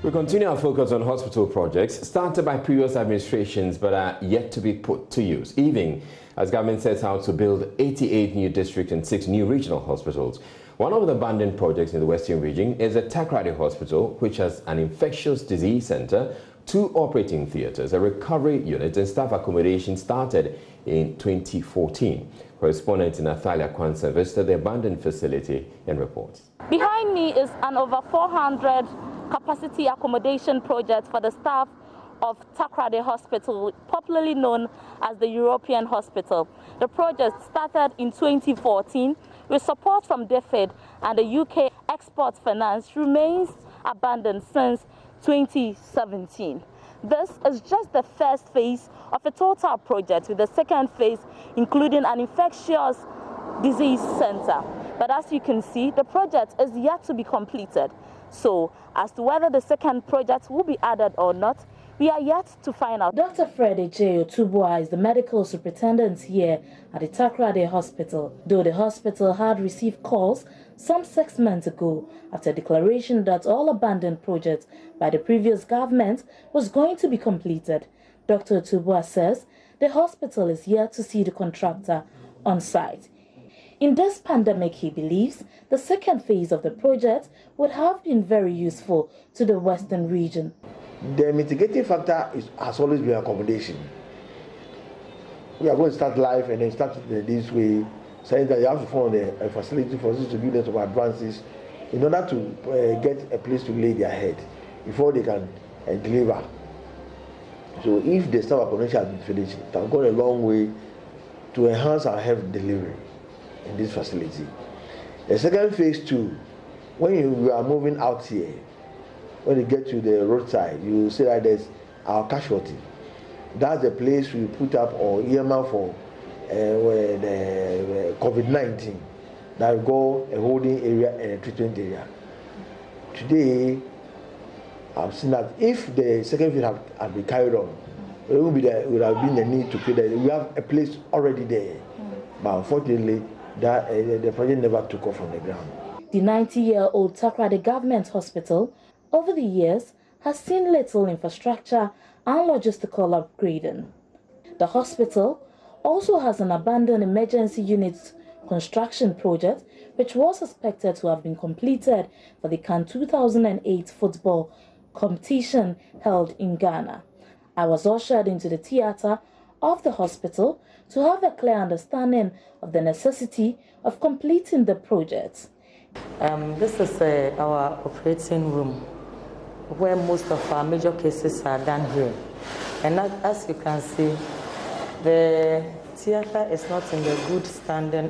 We continue our focus on hospital projects started by previous administrations but are yet to be put to use, even as government sets out to build 88 new district and 6 new regional hospitals. One of the abandoned projects in the Western region is the Takoradi Hospital, which has an infectious disease center, 2 operating theatres, a recovery unit and staff accommodation started in 2014. Correspondent Natalia Kwanza visited the abandoned facility and reports. Behind me is an over 400 capacity accommodation project for the staff of Takoradi Hospital, popularly known as the European Hospital. The project started in 2014 with support from DFID, and the UK Export Finance remains abandoned since 2017. This is just the first phase of a total project, with the second phase including an infectious disease center. But as you can see, the project is yet to be completed. So, as to whether the second project will be added or not, we are yet to find out. Dr. Fred J. Otubua is the medical superintendent here at the Takoradi Hospital, though the hospital had received calls some 6 months ago after a declaration that all abandoned projects by the previous government was going to be completed. Dr. Otubua says the hospital is yet to see the contractor on site. In this pandemic, he believes the second phase of the project would have been very useful to the Western region. The mitigating factor has always been accommodation. We are going to start life and then start it this way, saying that you have to form a facility for us to give them some advances in order to get a place to lay their head before they can deliver. So if the staff accommodation has been finished, it has gone a long way to enhance our health delivery in this facility. The second phase too, when we are moving out here, when you get to the roadside, you see that there's our casualty. That's the place we put up or earmark for the COVID-19. That will go a holding area and a treatment area. Today, I've seen that if the second phase had been carried on, there would have been the need to create that. We have a place already there, but unfortunately, the project never took off from the ground. The 90-year-old Takoradi Government Hospital over the years has seen little infrastructure and logistical upgrading. The hospital also has an abandoned emergency unit construction project which was expected to have been completed for the CAN 2008 football competition held in Ghana. I was ushered into the theatre of the hospital to have a clear understanding of the necessity of completing the project. This is our operating room, where most of our major cases are done here. And as you can see, the theatre is not in the good standing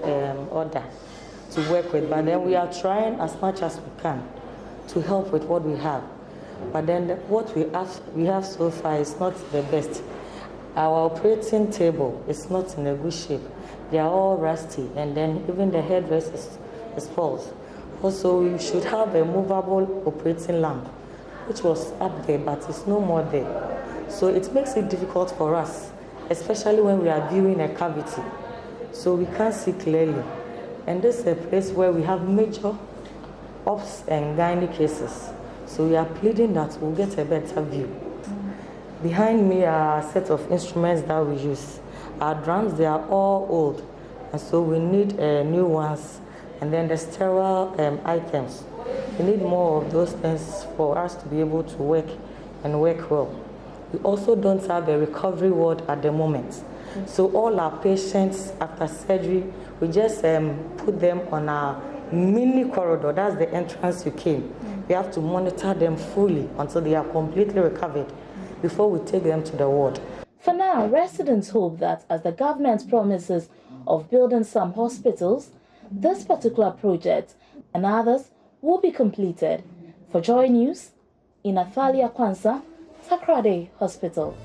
order to work with, but then we are trying as much as we can to help with what we have. But then what we have so far is not the best. Our operating table is not in a good shape. They are all rusty, and then even the headrest is false. Also, we should have a movable operating lamp, which was up there, but it's no more there. So it makes it difficult for us, especially when we are viewing a cavity. So we can't see clearly. And this is a place where we have major ops and gynae cases. So we are pleading that we'll get a better view. Behind me are a set of instruments that we use. Our drums, they are all old, and so we need new ones. And then the sterile items. We need more of those things for us to be able to work and work well. We also don't have a recovery ward at the moment. So all our patients after surgery, we just put them on our mini corridor. That's the entrance you came. We have to monitor them fully until they are completely recovered before we take them to the ward. For now, residents hope that as the government's promises of building some hospitals, this particular project and others will be completed. For Joy News, in Natalia Kwanza, Takoradi Hospital.